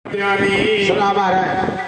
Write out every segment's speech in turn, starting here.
सुना महाराज।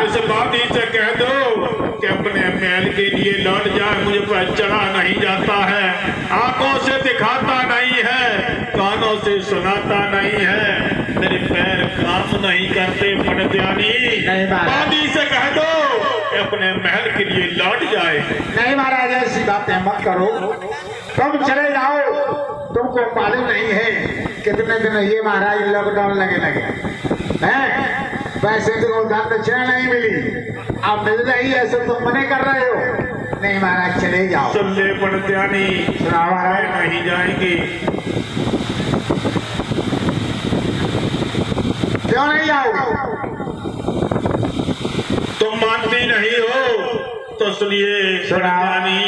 इस बाती से कह दो कि अपने महल के लिए लौट जाए। मुझे पर चढ़ा नहीं जाता है, आंखों से दिखाता नहीं है, कानों से सुनाता नहीं है, मेरे पैर काम नहीं करते। पड़त्यानी बाती से कह दो कि अपने महल के लिए लौट जाए। नहीं महाराज, ऐसी बातें मत करो, तुम चले जाओ। तुमको मालूम नहीं है कितने दिन ये महाराज लॉकडाउन लगे हैं, वैसे तो उधार दक्षिणा नहीं मिली, अब मिल रही है, ऐसे तुम मने कर रहे हो। नहीं महाराज चले जाओ। सुन ले पड़त्यानी, महाराज नहीं जाएंगे। क्यों नहीं जाओगे? तुम मानती नहीं हो तो सुनिए पड़त्यानी।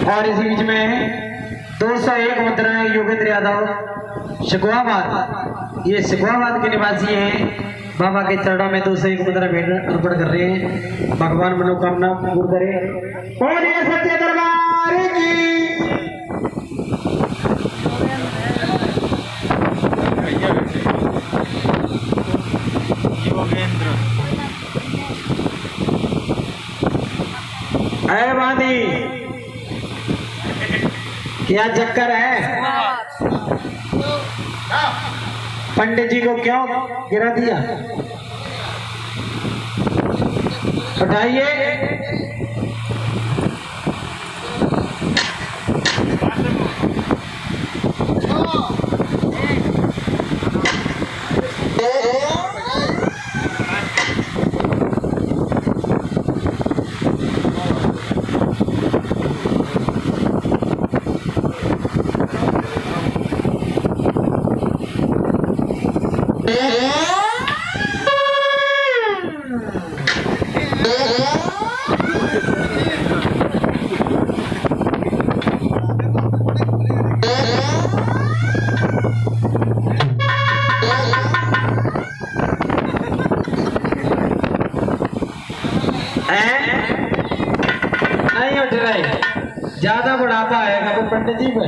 और इसी बीच में 201 मुद्राएं योगेंद्र यादव शिकवाबाद, ये शिकवाबाद के निवासी हैं, बाबा के चरणों में 201 मुद्रा भेंट अर्पण कर रहे हैं। भगवान मनोकामना पूर्ण करे। और ये सत्य दरबार की अरे बांधी क्या चक्कर है? पंडित जी को क्यों गिरा दिया? उठाइए। नहीं उठ रहे, ज्यादा बुढ़ापा आएगा तो पंडित जी पे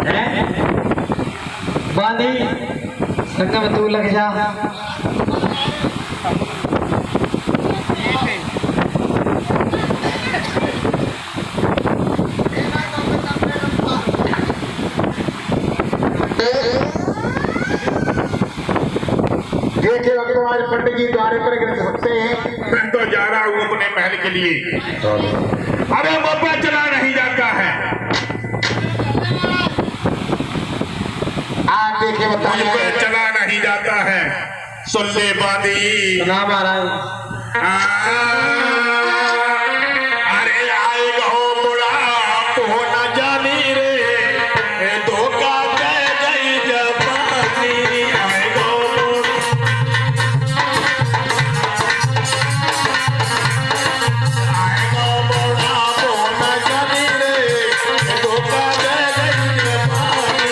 है। बांधी संगम तू लग जा। देखिए अब तो आज पंडित जी द्वारे पर गिर सकते हैं। मैं तो जा रहा हूँ अपने महल के लिए। अरे वो पे चला नहीं जाता है। आप देखिए मुझ पे बताइए। चला नहीं जाता है। सुन ले बांधी। सुना महाराज। अरे आएगा हो बुढ़ा हो न जानी रे धोखा दे गई जवानी। आएगा बुढ़ा हो न जानी रे धोखा दे गई जवानी।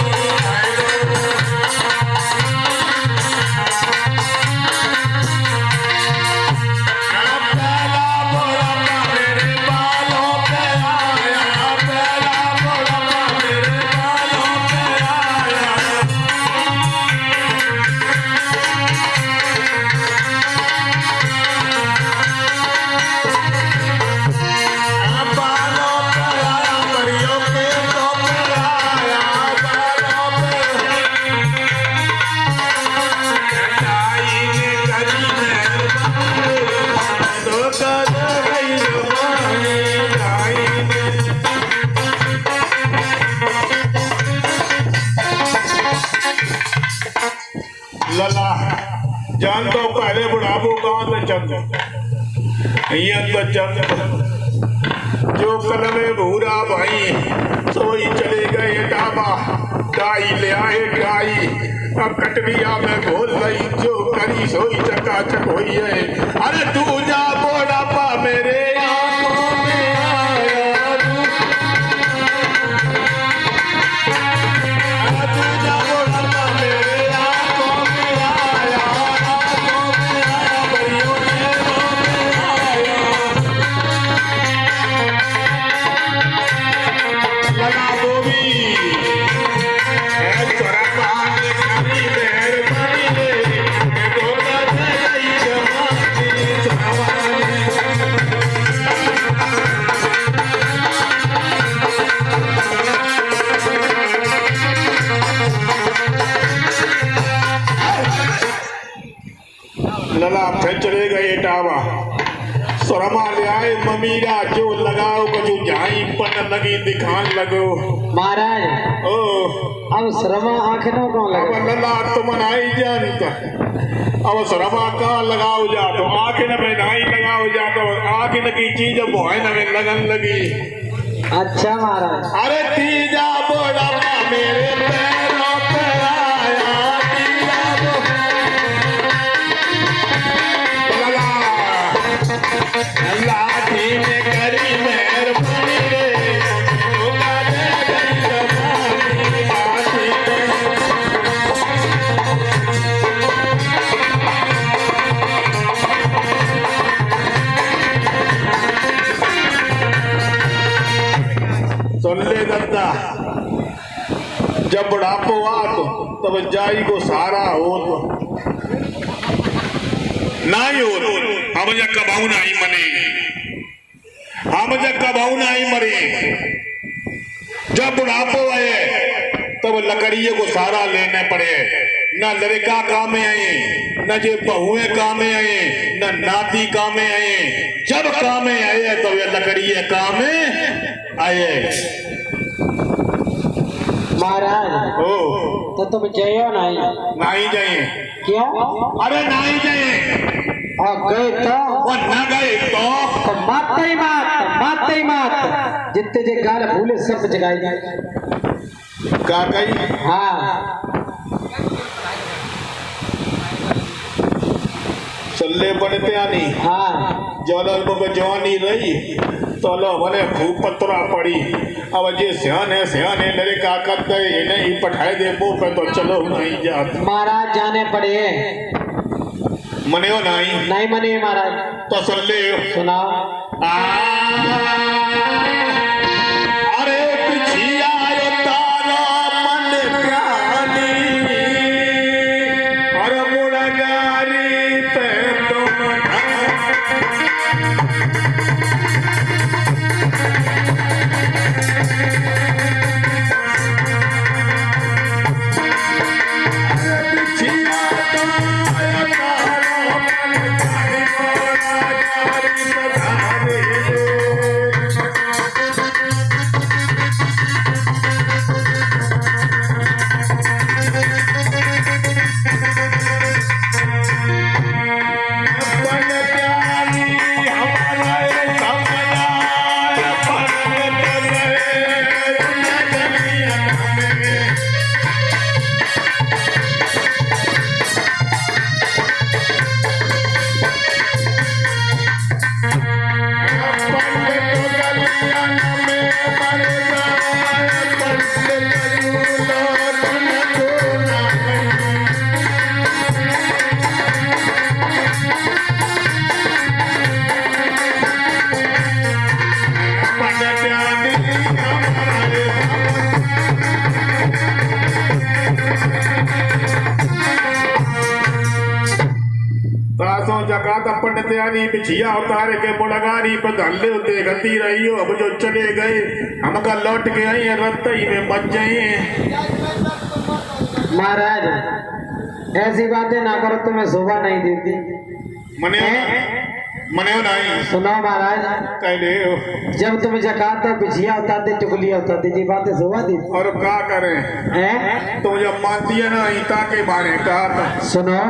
लला जान तो पहले बुढ़ापो कहाँ से चंद ये तो चंद जो कल में भूरा भाई सोई चले गए डाबा गाई ले आए गाई अब कटरिया में घोल गई जो करी सोई चकाचक हुई है। अरे तू जा बुढ़ापा मेरे आंखों में आया तू जा बुढ़ापा मेरे आंखों में आया आंखों में आया बरियों में आया लगा बोबी चोरा पाने करी मेहरबानी रे धोखा दे गई जवानी चोरावानी। लला फिर चले गए टावा सुरमा ले आए ममीरा जो लगाओ कछु जाई पन लगी दिखान लगो। महाराज ओ अब श्रमा आखिरों कौन अब लगा? लला तो मनाई जानता अब सुरमा कहाँ लगाओ जा तो आखिर में नहीं लगाओ जा तो आखिर की चीज भोन में लगन लगी। अच्छा महाराज। अरे तीजा बोला मेरे पैरों पे आया तीजा लाठी ने करी मेहरबानी रे धोखा दे गई जवानी। लाठी सुन ले दत्ता जब बुढ़ापो आ तो तब जाई को सारा हो तो नहीं हो हम जब कबाऊ नहीं मने हम जब कबाऊ नहीं मरे। जब बुढ़ापो आए तब लकड़ियों को सारा लेने पड़े न लड़का काम में आए, न जे बहुएं काम में आए, न नाती काम में आए। जब काम में आए तो ये लकड़ी काम में आए। महाराज ओ तो तुम जयो नहीं जाए। क्यों? अरे नहीं जाए और गए तो और न गए तो मात ही मात जितने जे गाल भूले सब जगाई का कही। हाँ चले बनते आनी हाँ जलल में जवानी रही तो लो मने खूब पत्रा पड़ी। अब जे सियाने लड़े का कर दे नहीं पठाए दे वो पे तो चलो नहीं जात। महाराज जाने पड़े मने हो नहीं मने महाराज तो सुन ले सुनाओ। अरे पिछिया तारा मन प्यानी और मुड़गारी पे तुम जगात पंडित यानी पिछिया उतारे के मुड़गारी पर धंधे होते गति रही हो। अब जो चले गए हमका लौट के आई है रत्ती में बच जाए। महाराज ऐसी बातें ना करो तुम्हें शोभा नहीं देती। मने नहीं सुनो महाराज कहले जब तुम जकात बिछिया उतारते चुगलिया उतारते जी बातें शोभा देती। और क्या करें हैं तो जब मानती है ना ईता के बारे का सुनो।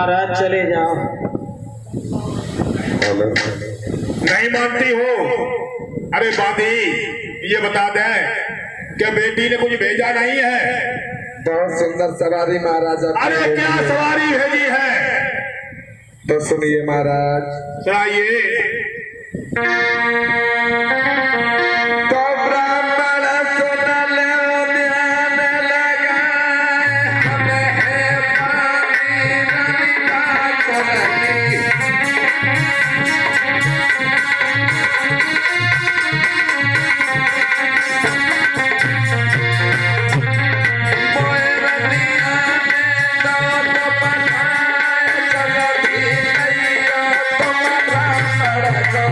महाराज चले जाओ। नहीं मानती हो? अरे बादी ये बता दे क्या बेटी ने कुछ भेजा नहीं है? बहुत सुंदर सवारी महाराजा। अरे क्या सवारी भेजी है? तो सुनिए महाराज। सुनाइए। तो ब्राह्मण सुन लो ध्यान लगाए, हमें है पानी नमिता चढ़ी। मोरनिया ने दौड़ पठाए, चलती नैया तुम ब्राह्मण को।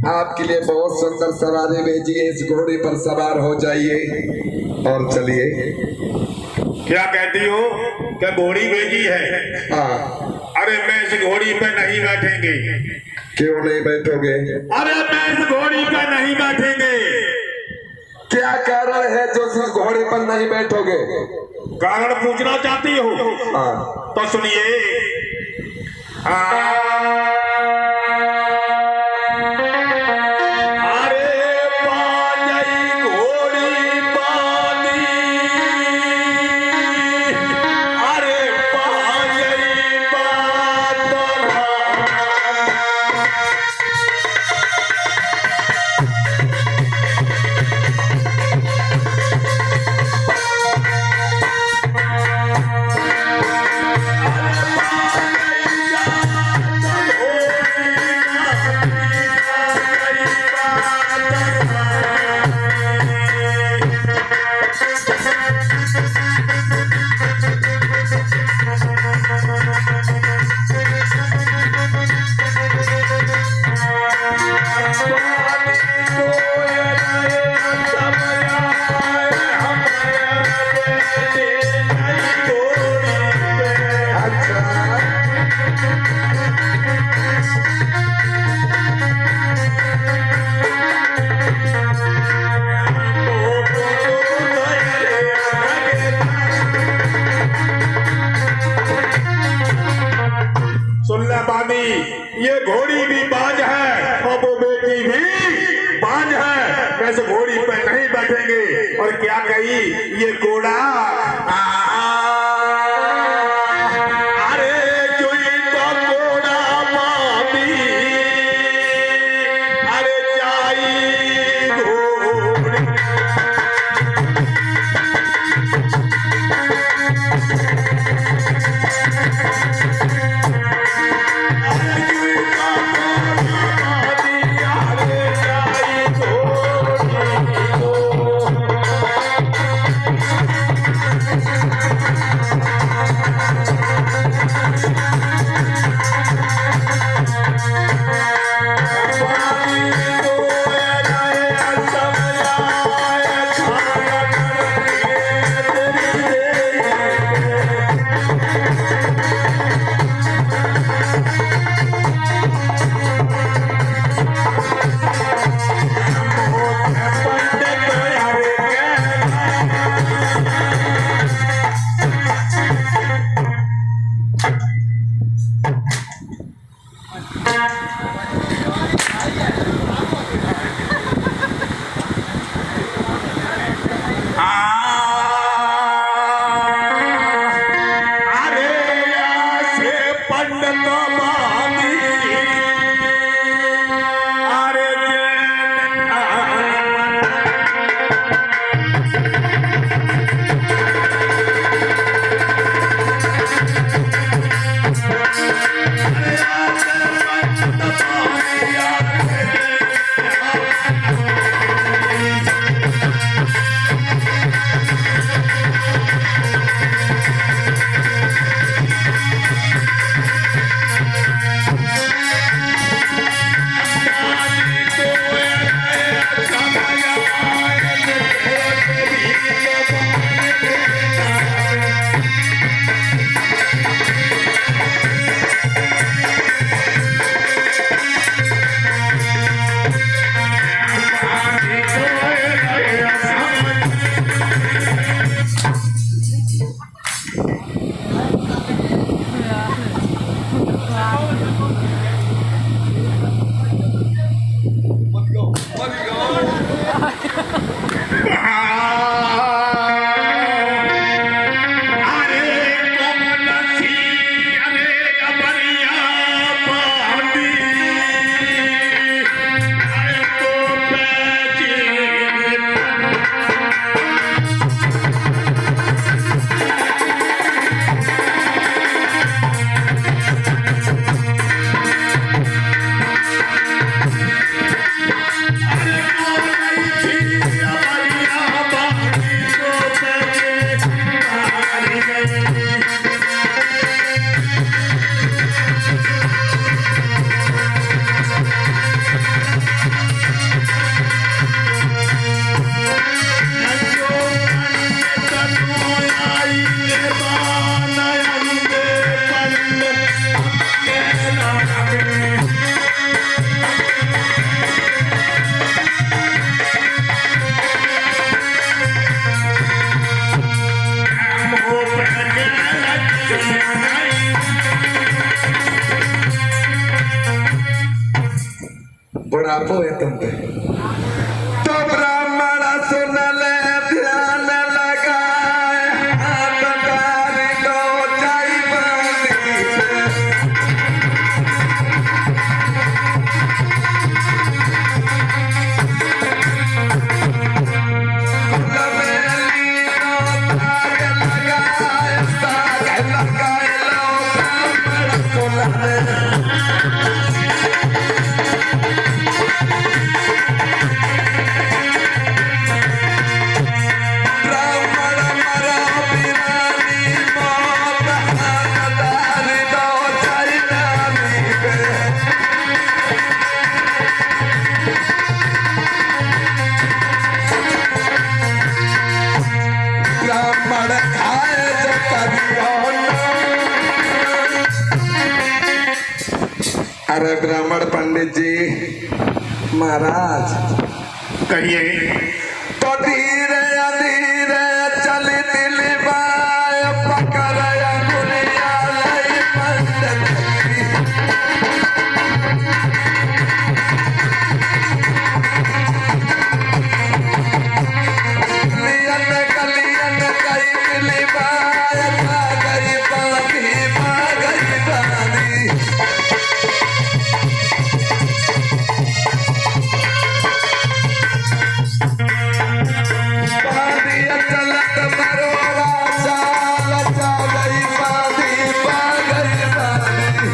आपके लिए बहुत सुंदर सवारी भेजी है, इस घोड़े पर सवार हो जाइए और चलिए। क्या कहती हो? क्या घोड़ी भेजी है? हाँ। अरे मैं इस घोड़ी पे नहीं बैठेंगे। क्यों नहीं बैठोगे? अरे मैं इस घोड़ी पे नहीं बैठेंगे। क्या कारण है जो इस घोड़े पर नहीं बैठोगे? कारण पूछना चाहती हो? हाँ। तो सुनिए। ये घोड़ी भी बाज है और वो बेटी भी बाज है। वैसे घोड़ी पे नहीं बैठेंगे। और क्या कही ये घोड़ा? अरे जो ये तो घोड़ा मामी, अरे जाई घोड़ी। अरे बुढ़ापो है तुम पे तो ब्राह्मण सुन ले ध्यान लगाए हाथ डाली लो चाई बानी लमेली लो ताग लगाए ताग लगाए लो ब्राह्मण सुन ले अरे ब्राह्मण पंडित जी महाराज कहिए। तो धीरे धीरे चल दिल बाय पकड़ अंगुलिया लई पंडित लियन कलियन कई दिल बाय गई पानी चलत मरोड़ा चाल चा गई बाधी पा गई बाधी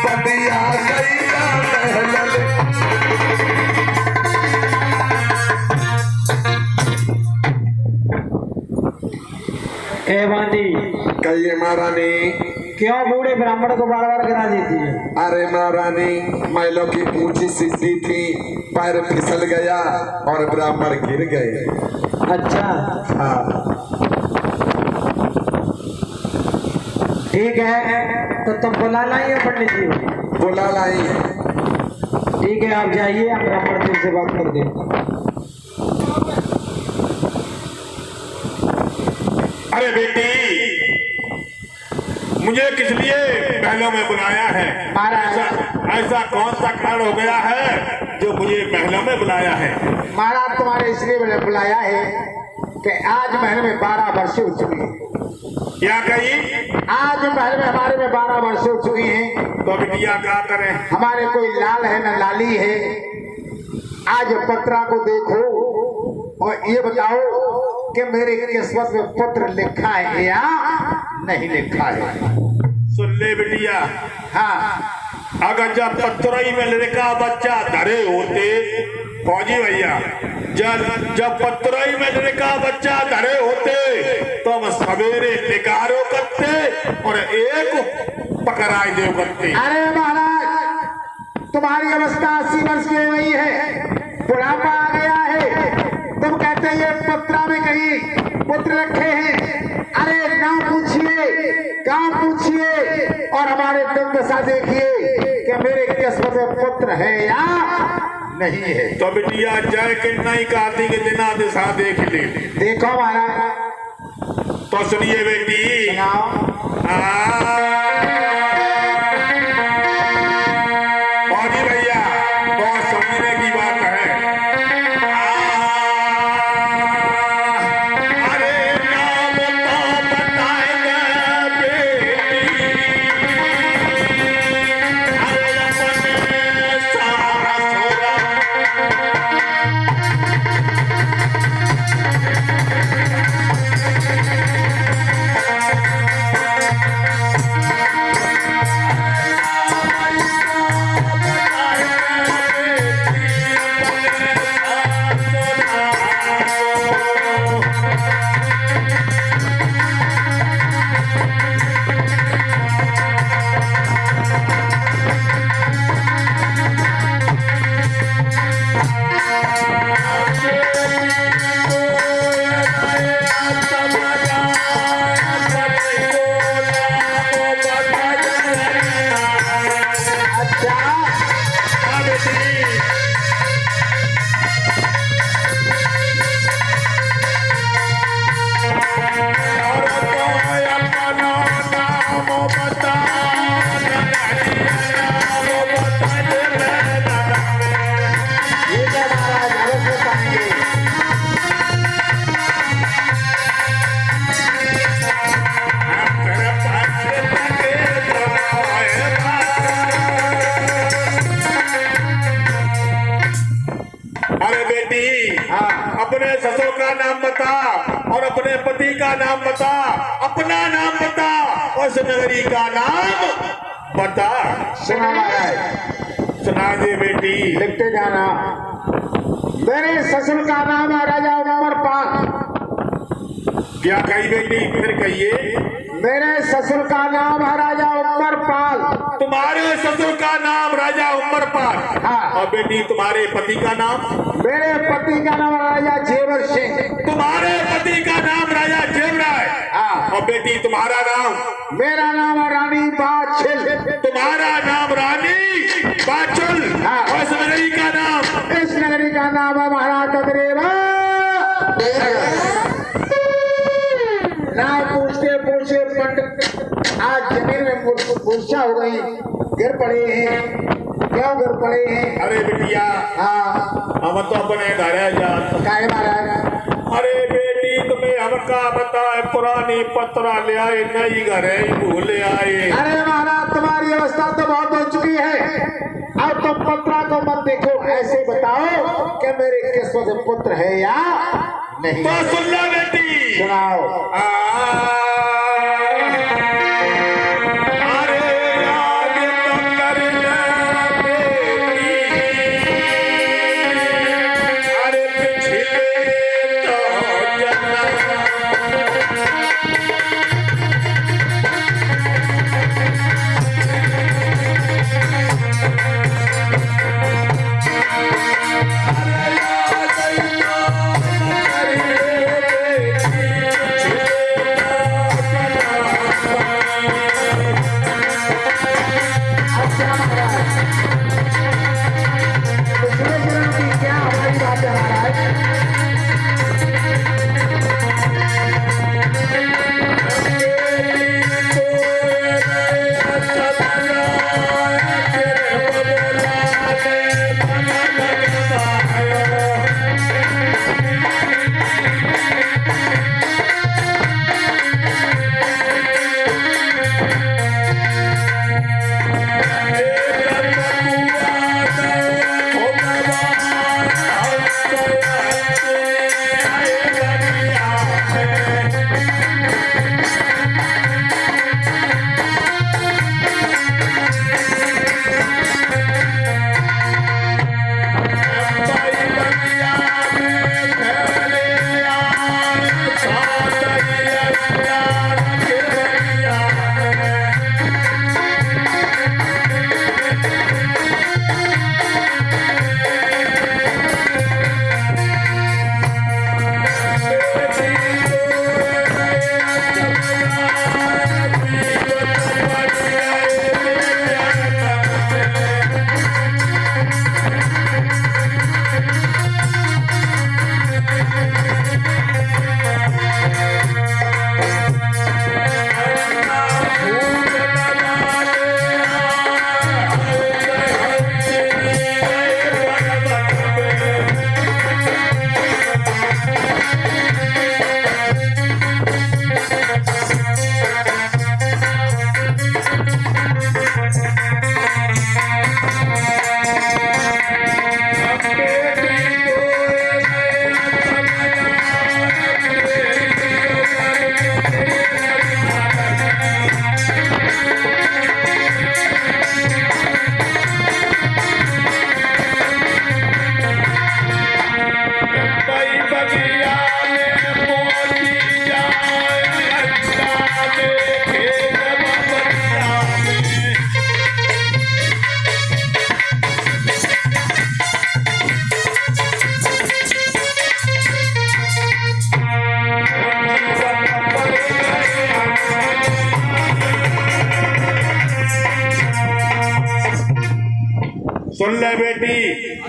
पदिया गई का महल ए बांधी कहिए महारानी क्यों बूढ़े ब्राह्मण को बार बार गिरा देती है? अरे महारानी महिलों की ऊंची सीढ़ी थी पैर फिसल गया और ब्राह्मण गिर गए। अच्छा हाँ ठीक है, तो तुम बुला लाइए पंडित जी। बुला लाई। ठीक है, आप जाइए, हम ब्राह्मण जी से बात कर दें। अरे बेटी, मुझे किस लिए महलों में बुलाया है? ऐसा कौन सा कारण हो गया है जो मुझे महलों में बुलाया है? महाराज तुम्हारे इसलिए बुलाया है कि आज महल में 12 वर्ष हो चुकी है। क्या कही? आज महल में हमारे में 12 वर्ष हो चुकी हैं। तो बिटिया क्या करें? हमारे कोई लाल है न लाली है। आज पत्रा को देखो और ये बताओ कि मेरे किस्मत में पत्र लिखा है या नहीं लिखा है। सुन ले बिटिया, हाँ अगर जब पत्रों में लड़का बच्चा धरे होते, फौजी भैया, जब पत्रों में लड़का बच्चा धरे होते तो हम सवेरे निकारो करते और एक पकड़ाई दे करते। अरे महाराज, तुम्हारी अवस्था 80 वर्ष की हो गई है, बुढ़ापा आ गया है, तुम कहते हैं ये पत्रा में कहीं पुत्र रखे हैं। अरे ना पूछिए, कहाँ पूछिए और हमारे दम दशा देखिए कि मेरे किस्मत में पुत्र है या नहीं है। तो बिटिया जय कि नहीं कहती कि दिना दिशा देख ले। देखो महाराज, तो सुनिए बेटी, सुनाओ। फौजी भैया, बहुत समझने की बात है। अरे नाम तो बताएंगे बेटी, अरे अपने सारा सोरा और तो अपना नाम बता, नाम बता दे ये क्या महाराज अवश्य पाएंगे। तेरे पास लगे जमाए अरे बेटी, अपने ससुर का नाम बता और अपने पति का नाम बता, अपना नाम बता और उस नगरी का नाम बता। सुना महाराज, सुना दे बेटी। लिखते जाना। मेरे ससुर का नाम है राजा उमरपाल। क्या कही बेटी, फिर कहिए। मेरे ससुर का नाम है राजा उमरपाल। तुम्हारे ससुर का नाम राजा उमरपाल। हाँ। और बेटी तुम्हारे पति का नाम? मेरे पति का नाम राजा जेवर सिंह। तुम्हारे पति का नाम राजा जेवराय। हाँ। और बेटी तुम्हारा नाम? मेरा नाम है रानी बाछिल। तुम्हारा नाम रानी बाचुल। हाँ। और इस नगरी का नाम? इस नगरी का नाम है महाराज ददरेवा। ना पूछते पूछते पंडित आज जमीन में मूर्छा हो गई, गिर पड़े हैं। क्यों गिर पड़े हैं? अरे बिटिया, हाँ हम तो अपने घर जात। काहे महाराज? अरे बेटी तुम्हें हमका बताए, पुरानी पत्रा ले आए, नई घर भूल आए। अरे महाराज तुम्हारी अवस्था तो बहुत हो चुकी है, अब तुम पत्रा को मत देखो, ऐसे बताओ कि मेरे किस्मत पुत्र है या नहीं। तो सुन लो बेटी, सुनाओ। अरे याद तो कर ले बेटी, अरे पिछले तो जन्म। अरे याद तो कर ले बेटी, पिछले तो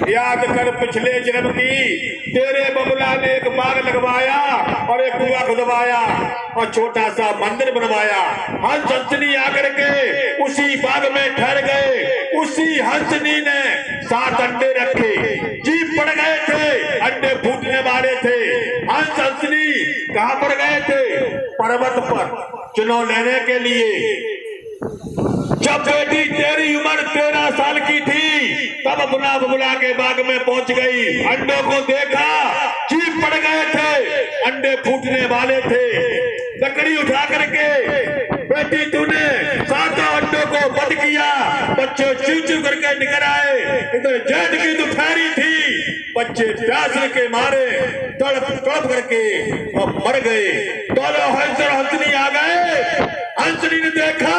याद कर पिछले जन्म की, तेरे बबुला ने एक बाग लगवाया और एक कुआं खुदवाया और छोटा सा मंदिर बनवाया। हंस हंसनी आकर के उसी बाग में ठहर गए। उसी हंसनी ने 7 अंडे रखे, जीप पड़ गए थे, अंडे फूटने वाले थे। हंस हंसनी कहाँ पर गए थे? पर्वत पर चुनाव लेने के लिए। जब बेटी तेरी उम्र 13 साल की थी तब बुला बुला के बाग में पहुंच गई। अंडों को देखा, चीप पड़ गए थे, अंडे फूटने वाले थे। लकड़ी उठा करके बेटी तूने 7 अंडों को बंद किया, बच्चे चू चू करके निकल आए। इधर जेठ की दोपहरी थी, बच्चे प्यास के मारे तड़प तड़प करके और मर गए। दोनों हंस और हंसनी आ गए। हंसनी ने देखा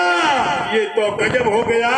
ये तो गजब हो गया।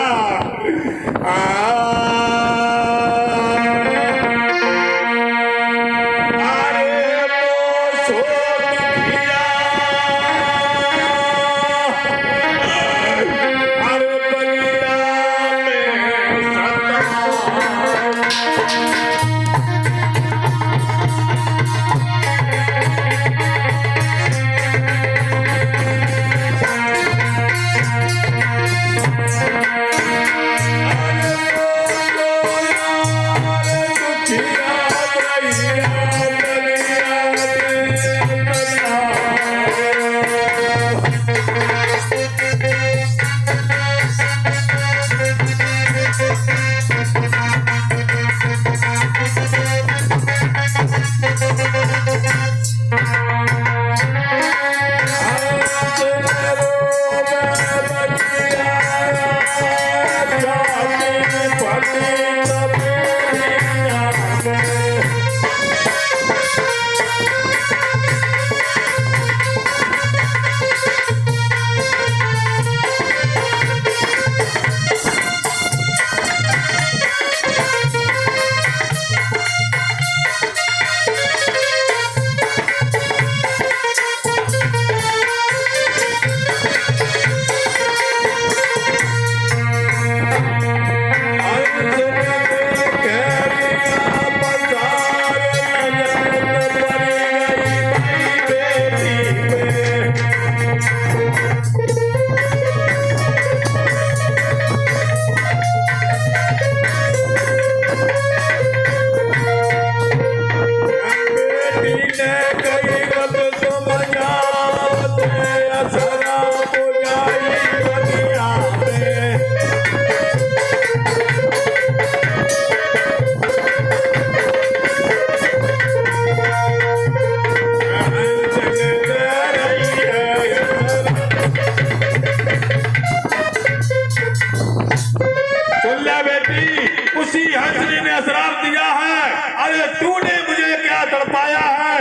उसी हंसनी ने श्राप दिया है। अरे तूने मुझे क्या तड़पाया है,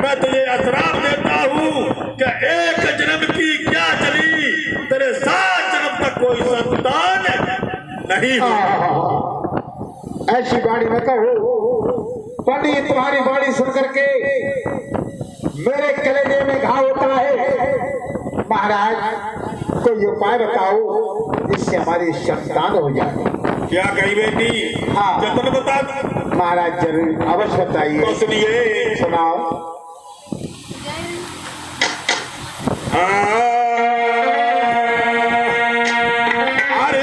मैं तुझे श्राप देता हूँ कि एक जन्म की क्या चली, तेरे 7 जन्म तक कोई संतान नहीं हो। ऐसी बाणी मत कहो। पंडित तुम्हारी बाणी सुन करके मेरे कलेजे में घाव होता है। महाराज कोई उपाय बताओ जिससे हमारी संतान हो जाए। क्या कही बेटी? हाँ जतन बता। महाराज जरूर अवश्य बताइए। तो सुनिए। सुनाओ। अरे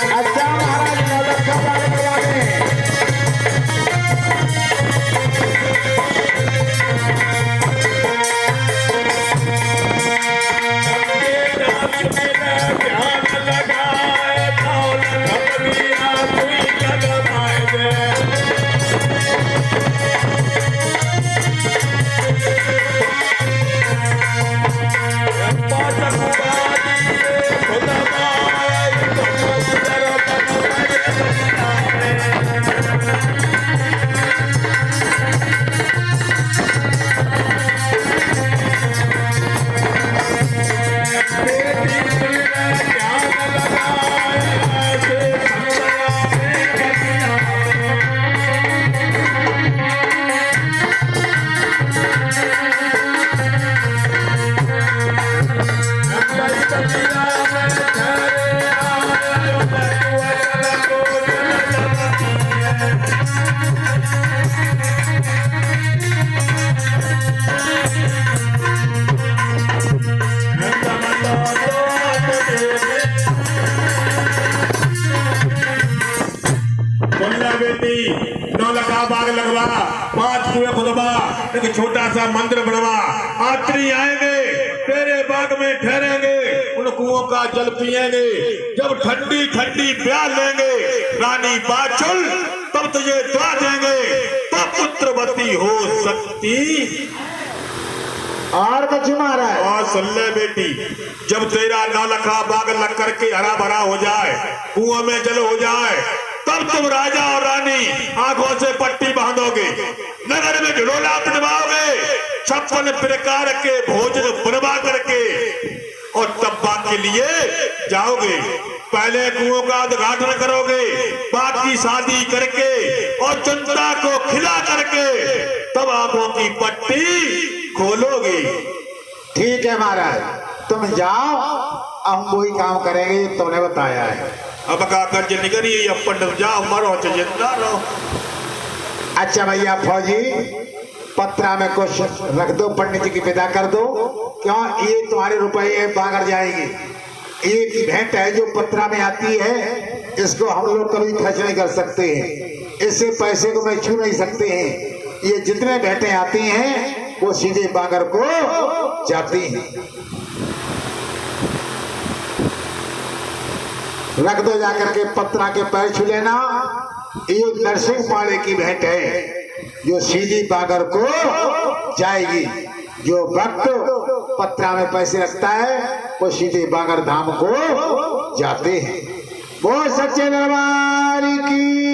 अच्छा महाराज ध्यान लगाए बेटी 9 लखा बाग लगवा, 5 कुएं खुदवा, एक छोटा सा मंदिर बनवा। यात्री आएंगे तेरे बाग में ठहरेंगे, उन कुओं का जल पिएंगे। जब ठंडी ठंडी प्याल लेंगे रानी बाछुल, तब तुझे दुआ देंगे, तब पुत्रवती हो सकती। और कुछ महाराज? और सुन ले बेटी, जब तेरा 9 लखा बाग लग करके हरा भरा हो जाए, कुआं में जल हो जाए, तब तुम राजा और रानी आंखों से पट्टी बांधोगे, नगर में ढोला पिटवाओगे, 56 प्रकार के भोजन बनवा करके, और तब बाग के लिए जाओगे। पहले कुओं का उद्घाटन करोगे, बाग की शादी करके और जनता को खिला करके, तब आंखों की पट्टी खोलोगे। ठीक है महाराज, तुम जाओ, हम वही काम करेंगे तुमने बताया है। अब का कर्ज निकलिए, अब पंडित जाओ, मरो जिंदा रहो। अच्छा भैया फौजी, पत्रा में कुछ रख दो, पंडित जी की विदा कर दो। क्यों? ये तुम्हारे रुपये बागर जाएगी। एक भेंट है जो पत्रा में आती है, इसको हम लोग कभी खर्च नहीं कर सकते हैं, इससे पैसे को मैं छू नहीं सकते हैं। ये जितने भेंटें आती हैं वो सीधे बागर को जाती हैं। रख दो जाकर के, पत्रा के पैर छू लेना। ये नरसिंह पाड़े की भेंट है जो सीधी बागर को जाएगी। जो भक्त पत्रा में पैसे रखता है वो सीधे बागर धाम को जाते हैं। वो सच्चे दरबार की